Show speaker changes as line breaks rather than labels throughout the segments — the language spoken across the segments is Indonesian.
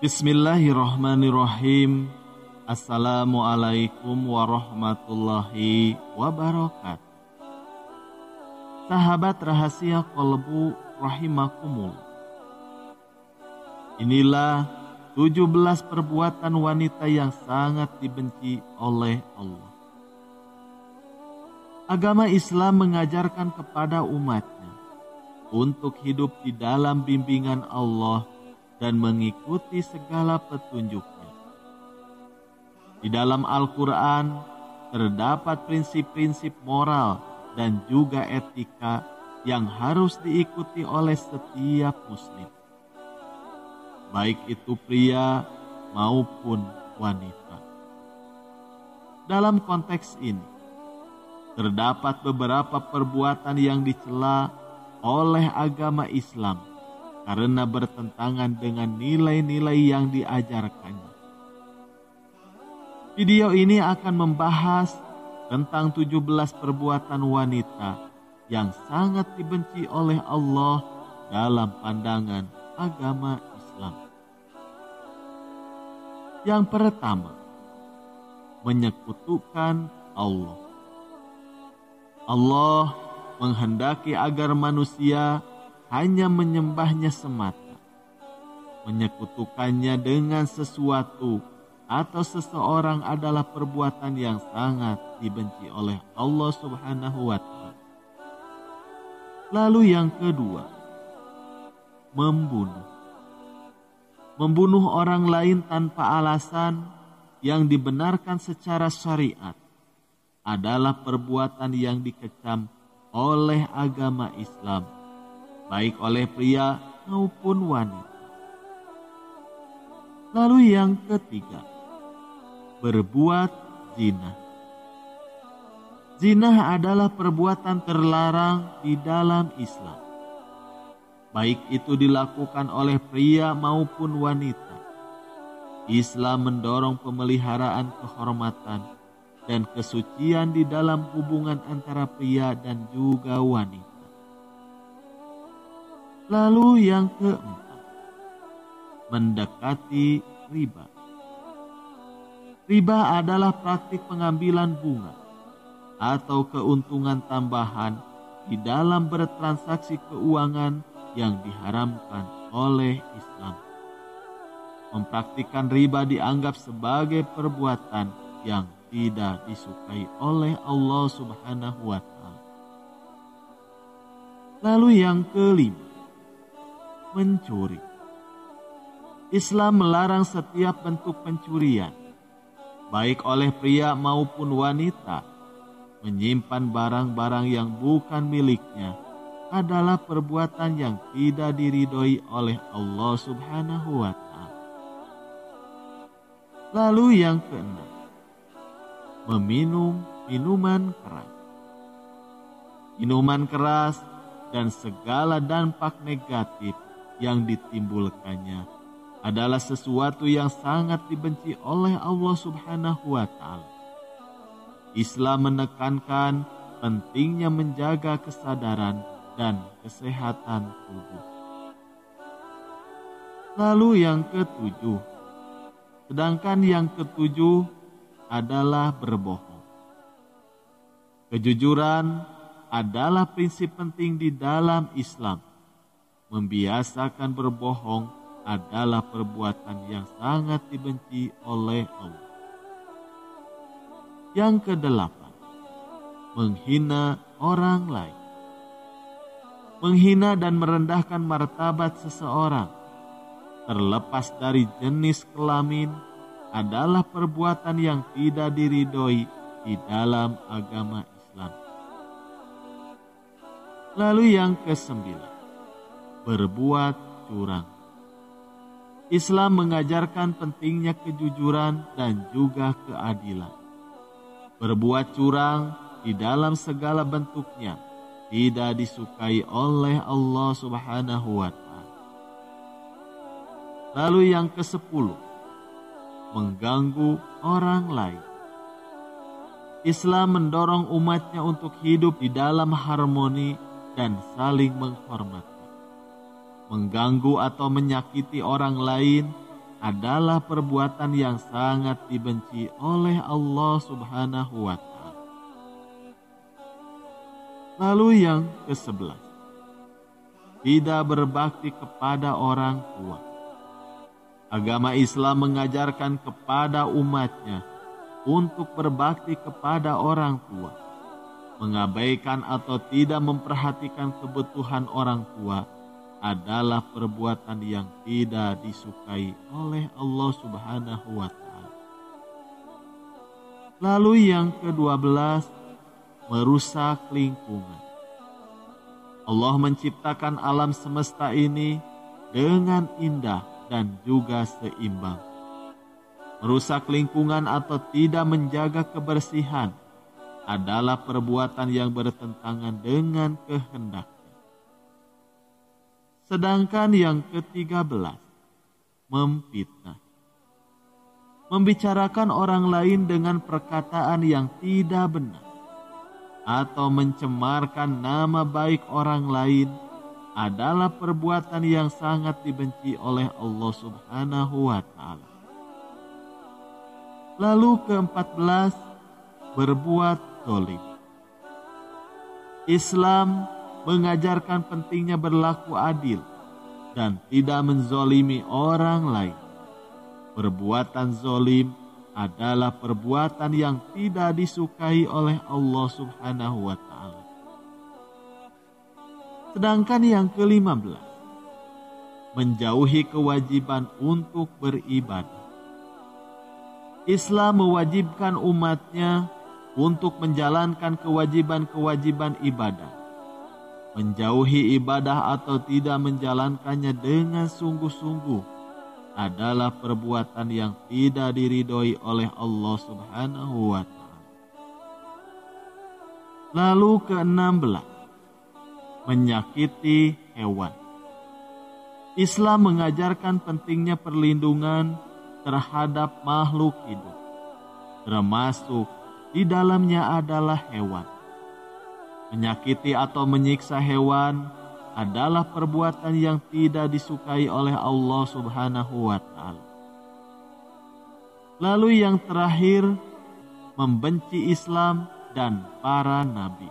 Bismillahirrahmanirrahim. Assalamualaikum warahmatullahi wabarakatuh. Sahabat rahasia kolbu rahimakumullah. Inilah 17 perbuatan wanita yang sangat dibenci oleh Allah. Agama Islam mengajarkan kepada umatnya untuk hidup di dalam bimbingan Allah dan mengikuti segala petunjuknya. Di dalam Al-Quran terdapat prinsip-prinsip moral dan juga etika yang harus diikuti oleh setiap muslim, baik itu pria maupun wanita. Dalam konteks ini, terdapat beberapa perbuatan yang dicela oleh agama Islam karena bertentangan dengan nilai-nilai yang diajarkannya. Video ini akan membahas tentang 17 perbuatan wanita yang sangat dibenci oleh Allah dalam pandangan agama Islam. Yang pertama, menyekutukan Allah. Allah menghendaki agar manusia hanya menyembahnya semata. Menyekutukannya dengan sesuatu atau seseorang adalah perbuatan yang sangat dibenci oleh Allah Subhanahu wa Ta'ala. Lalu yang kedua, membunuh. Membunuh orang lain tanpa alasan yang dibenarkan secara syariat adalah perbuatan yang dikecam oleh agama Islam, baik oleh pria maupun wanita. Lalu yang ketiga, berbuat zina. Zina adalah perbuatan terlarang di dalam Islam, baik itu dilakukan oleh pria maupun wanita. Islam mendorong pemeliharaan kehormatan dan kesucian di dalam hubungan antara pria dan juga wanita. Lalu yang keempat, mendekati riba. Riba adalah praktik pengambilan bunga atau keuntungan tambahan di dalam bertransaksi keuangan yang diharamkan oleh Islam. Mempraktikkan riba dianggap sebagai perbuatan yang tidak disukai oleh Allah Subhanahu wa Ta'ala. Lalu yang kelima, mencuri. Islam melarang setiap bentuk pencurian, baik oleh pria maupun wanita. Menyimpan barang-barang yang bukan miliknya adalah perbuatan yang tidak diridhoi oleh Allah Subhanahu wa Ta'ala. Lalu yang keenam, meminum minuman keras. Minuman keras dan segala dampak negatif yang ditimbulkannya adalah sesuatu yang sangat dibenci oleh Allah Subhanahu wa Ta'ala. Islam menekankan pentingnya menjaga kesadaran dan kesehatan tubuh. Lalu yang ketujuh, sedangkan yang ketujuh adalah berbohong. Kejujuran adalah prinsip penting di dalam Islam. Membiasakan berbohong adalah perbuatan yang sangat dibenci oleh Allah. Yang kedelapan, menghina orang lain. Menghina dan merendahkan martabat seseorang, terlepas dari jenis kelamin, adalah perbuatan yang tidak diridhoi di dalam agama Islam. Lalu yang kesembilan, berbuat curang. Islam mengajarkan pentingnya kejujuran dan juga keadilan. Berbuat curang di dalam segala bentuknya tidak disukai oleh Allah Subhanahu wa Ta'ala. Lalu yang ke-10, mengganggu orang lain. Islam mendorong umatnya untuk hidup di dalam harmoni dan saling menghormati. Mengganggu atau menyakiti orang lain adalah perbuatan yang sangat dibenci oleh Allah Subhanahu wa Ta'ala. Lalu yang ke-11, tidak berbakti kepada orang tua. Agama Islam mengajarkan kepada umatnya untuk berbakti kepada orang tua. Mengabaikan atau tidak memperhatikan kebutuhan orang tua adalah perbuatan yang tidak disukai oleh Allah Subhanahu wa Ta'ala. Lalu yang ke-12, merusak lingkungan. Allah menciptakan alam semesta ini dengan indah dan juga seimbang. Merusak lingkungan atau tidak menjaga kebersihan adalah perbuatan yang bertentangan dengan kehendak. Sedangkan yang ke-13, memfitnah. Membicarakan orang lain dengan perkataan yang tidak benar atau mencemarkan nama baik orang lain adalah perbuatan yang sangat dibenci oleh Allah Subhanahu wa Ta'ala. Lalu ke-14, berbuat zalim. Islam mengajarkan pentingnya berlaku adil dan tidak menzolimi orang lain. Perbuatan zalim adalah perbuatan yang tidak disukai oleh Allah Subhanahu wa Ta'ala. Sedangkan yang ke-15, menjauhi kewajiban untuk beribadah. Islam mewajibkan umatnya untuk menjalankan kewajiban-kewajiban ibadah. Menjauhi ibadah atau tidak menjalankannya dengan sungguh-sungguh adalah perbuatan yang tidak diridhoi oleh Allah Subhanahu wa Ta'ala. Lalu ke-16, menyakiti hewan. Islam mengajarkan pentingnya perlindungan terhadap makhluk hidup, termasuk di dalamnya adalah hewan. Menyakiti atau menyiksa hewan adalah perbuatan yang tidak disukai oleh Allah Subhanahu wa Ta'ala. Lalu yang terakhir, membenci Islam dan para nabi.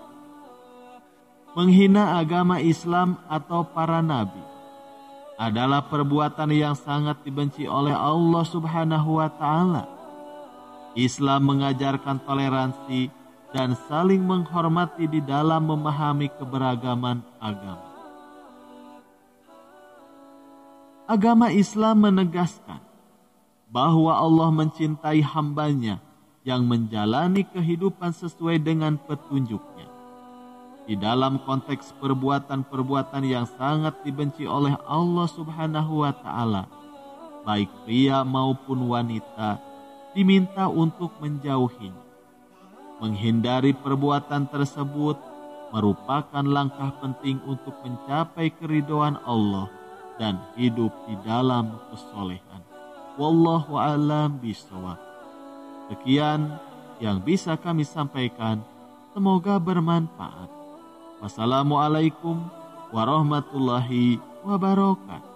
Menghina agama Islam atau para nabi adalah perbuatan yang sangat dibenci oleh Allah Subhanahu wa Ta'ala. Islam mengajarkan toleransi dan saling menghormati di dalam memahami keberagaman agama. Agama Islam menegaskan bahwa Allah mencintai hambanya yang menjalani kehidupan sesuai dengan petunjuknya. Di dalam konteks perbuatan-perbuatan yang sangat dibenci oleh Allah Subhanahu wa Ta'ala, baik pria maupun wanita diminta untuk menjauhinya. Menghindari perbuatan tersebut merupakan langkah penting untuk mencapai keridhaan Allah dan hidup di dalam kesolehan. Wallahu a'lam bishawab. Sekian yang bisa kami sampaikan, semoga bermanfaat. Wassalamualaikum warahmatullahi wabarakatuh.